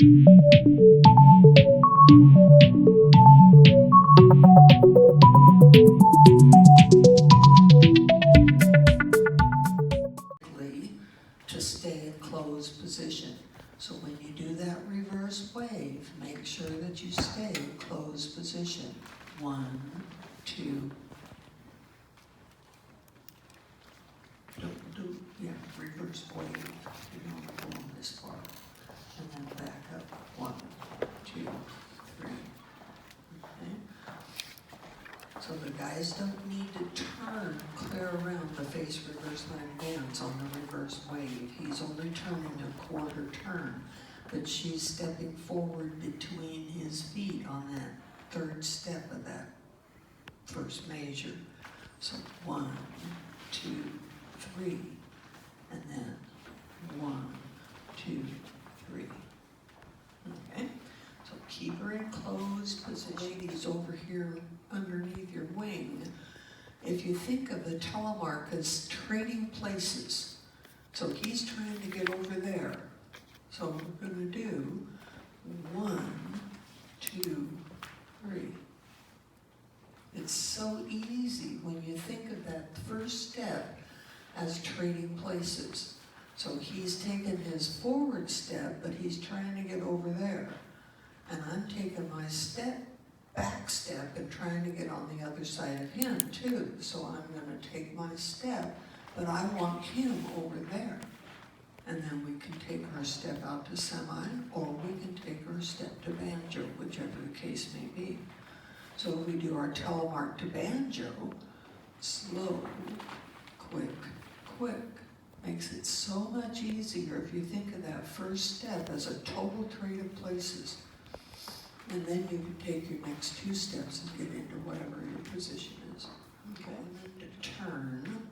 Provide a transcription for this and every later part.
To stay in closed position. So when you do that reverse wave, make sure that you stay in closed position. 1, 2. Reverse wave. You don't go on this far. And then back up. 1, 2, 3. Okay. So the guys don't need to turn clear around the face reverse line dance on the reverse wave. He's only turning a quarter turn, but she's stepping forward between his feet on that third step of that first measure. So 1, 2, 3, and then 1, 2, 3. Okay? So keep her in closed position. Ladies over here underneath your wing. If you think of the telemark as trading places, so he's trying to get over there. So we're going to do 1, 2, 3. It's so easy when you think of that first step as trading places. So he's taking his forward step, but he's trying to get over there. And I'm taking my back step and trying to get on the other side of him too. So I'm going to take my step, but I want him over there. And then we can take our step out to semi, or we can take our step to banjo, whichever the case may be. So we do our telemark to banjo, slow, quick, quick. Makes it so much easier if you think of that first step as a total trade of places. And then you can take your next 2 steps and get into whatever your position is. Okay, and then to turn,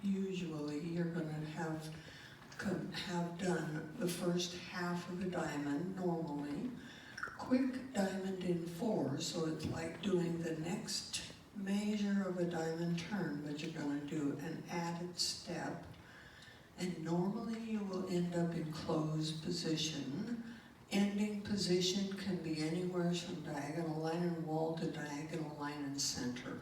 usually you're going to have done the first half of a diamond normally. Quick diamond in 4, so it's like doing the next measure of a diamond turn, but you're going to do an added step. And normally you will end up in closed position. Ending position can be anywhere from diagonal line and wall to diagonal line and center.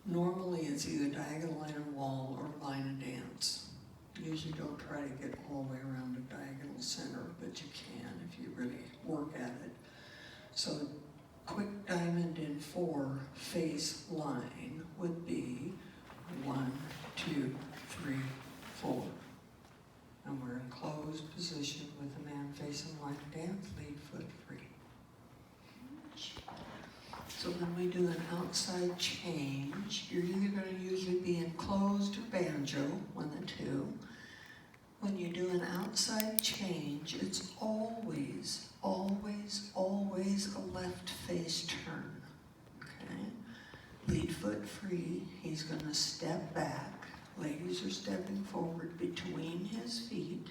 Normally it's either diagonal line and wall or line and dance. Usually don't try to get all the way around a diagonal center, but you can if you really work at it. So quick diamond in 4 face line would be 1, 2, 3, 4. And we're in closed position with the man facing line dance, lead foot free. So when we do an outside change, you're either going to usually be in closed or banjo, 1 of 2. When you do an outside change, it's always, always, always a left face turn. Okay? Lead foot free, he's going to step back. Ladies are stepping forward between his feet.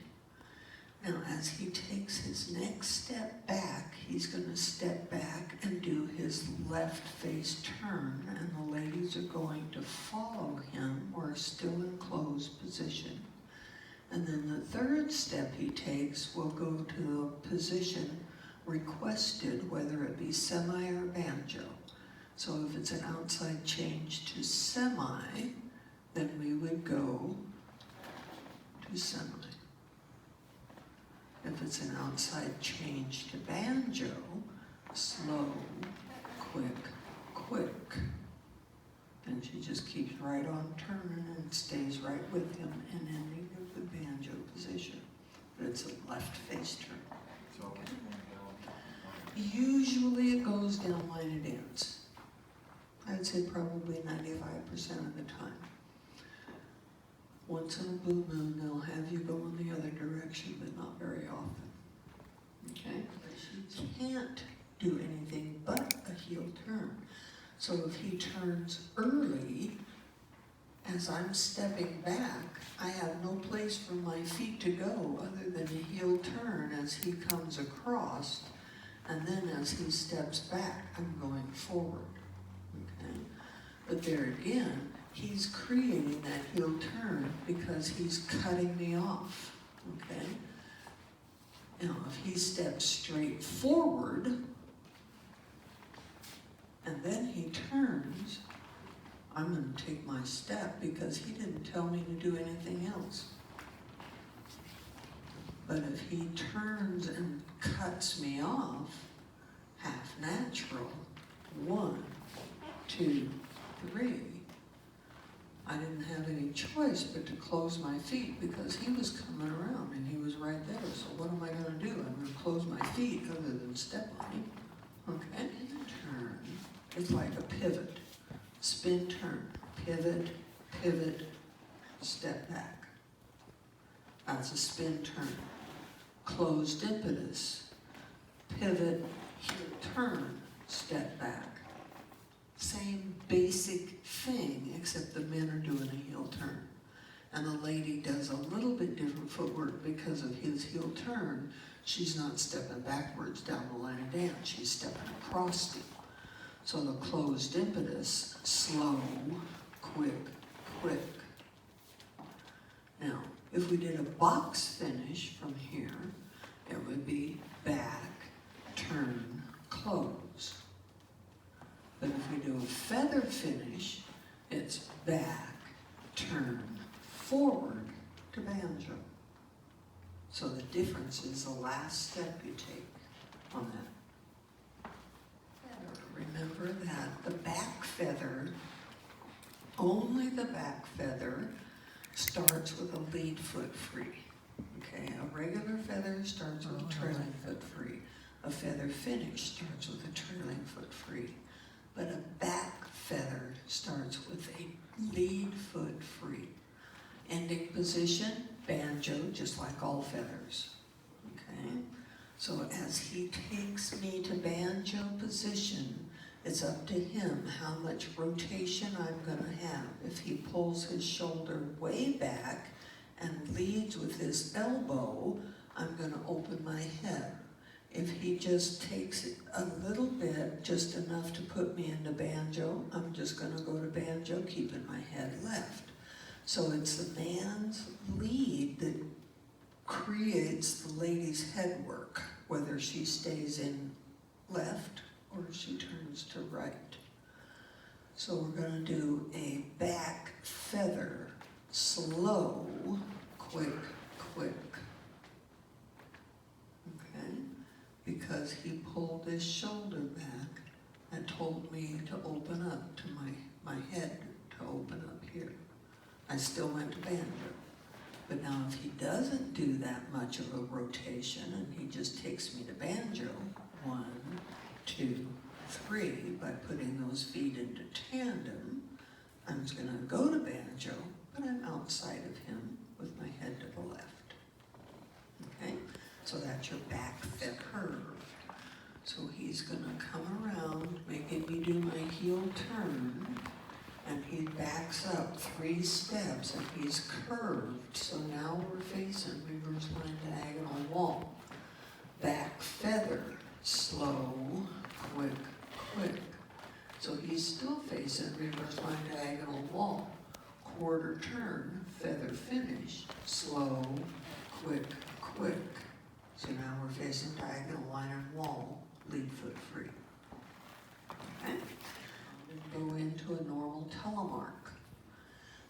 Now, as he takes his next step back, he's going to step back and do his left face turn, and the ladies are going to follow him. We're still in closed position. And then the third step he takes will go to a position requested, whether it be semi or banjo. So if it's an outside change to semi, then we would go to semi. If it's an outside change to banjo, slow, quick, quick. Then she just keeps right on turning and stays right with him and ending of the banjo position. But it's a left face turn. Okay. Usually it goes down line of dance. I'd say probably 95% of the time. Once in a blue moon, they'll have you go in the other direction, but not very often. Okay? She can't do anything but a heel turn. So if he turns early, as I'm stepping back, I have no place for my feet to go other than a heel turn as he comes across, and then as he steps back, I'm going forward. Okay? But there again, he's creating that heel turn because he's cutting me off. Okay? Now, if he steps straight forward, and then he turns, I'm going to take my step because he didn't tell me to do anything else. But if he turns and cuts me off, half natural, 1, 2, 3, I didn't have any choice but to close my feet because he was coming around and he was right there. So what am I going to do? I'm going to close my feet other than step on him. Okay? Turn. It's like a pivot. Spin, turn. Pivot, pivot, step back. That's a spin, turn. Closed impetus. Pivot, turn, step back. Same basic thing, except the men are doing a heel turn. And the lady does a little bit different footwork because of his heel turn. She's not stepping backwards down the line of dance, she's stepping across it. So the closed impetus, slow, quick, quick. Now, if we did a box finish from here, it would be back, turn, close. But if we do a feather finish, it's back, turn, forward to banjo. So the difference is the last step you take on that. Remember that the back feather, only the back feather, starts with a lead foot free. Okay, a regular feather starts with a trailing foot free. A feather finish starts with a trailing foot free. But a back feather starts with a lead foot free. Ending position, banjo, just like all feathers. Okay? So as he takes me to banjo position, it's up to him how much rotation I'm going to have. If he pulls his shoulder way back and leads with his elbow, I'm going to open my head. If he just takes it a little bit, just enough to put me into banjo, I'm just going to go to banjo, keeping my head left. So it's the man's lead that creates the lady's head work, whether she stays in left or she turns to right. So we're going to do a back feather, slow, quick, quick. Okay? Because he pulled his shoulder back and told me to open up to my head to open up here. I still went to banjo. But now if he doesn't do that much of a rotation and he just takes me to banjo, 1, 2, 3, by putting those feet into tandem, I'm just going to go to banjo, but I'm outside of him with my head to the left. Okay? So that's your back foot curve. So he's going to come around, making me do my heel turn, and he backs up 3 steps, and he's curved. So now we're facing reverse line diagonal wall. Back feather, slow, quick, quick. So he's still facing reverse line diagonal wall. Quarter turn, feather finish, slow, quick, quick. So now we're facing diagonal line and wall, lead foot free. Okay? Go into a normal telemark.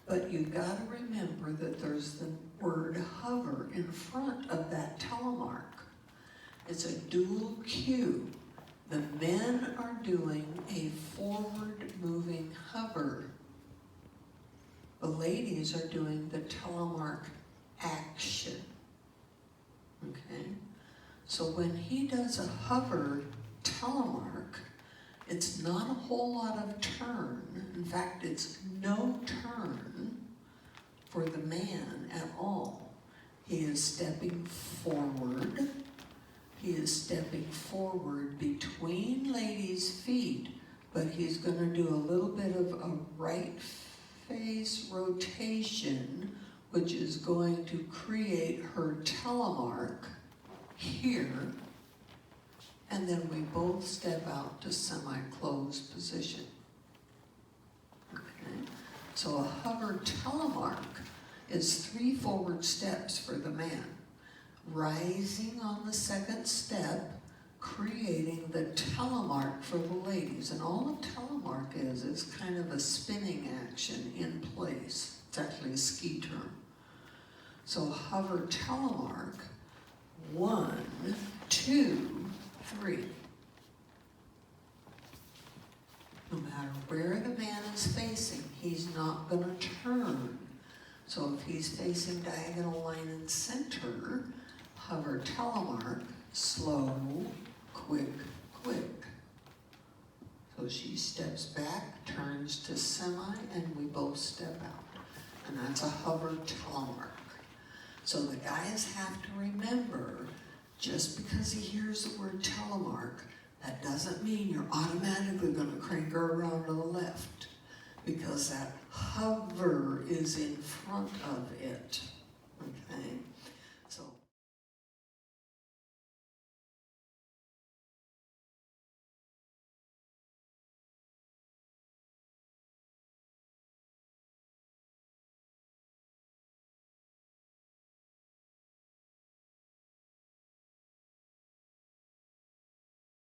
But you've got to remember that there's the word hover in front of that telemark. It's a dual cue. The men are doing a forward moving hover. The ladies are doing the telemark action. Okay? So when he does a hover telemark, it's not a whole lot of turn. In fact, it's no turn for the man at all. He is stepping forward. He is stepping forward between ladies' feet, but he's going to do a little bit of a right face rotation, which is going to create her telemark here. And then we both step out to semi-closed position. Okay? So a hover telemark is 3 forward steps for the man. rising on the second step, creating the telemark for the ladies. And all a telemark is kind of a spinning action in place. It's actually a ski term. So hover telemark, 1, 2, 3. No matter where the man is facing, he's not going to turn. So if he's facing diagonal line and center, hover telemark, slow, quick, quick. So she steps back, turns to semi, and we both step out. And that's a hover telemark. So the guys have to remember, just because he hears the word telemark, that doesn't mean you're automatically going to crank her around to the left, because that hover is in front of it, okay?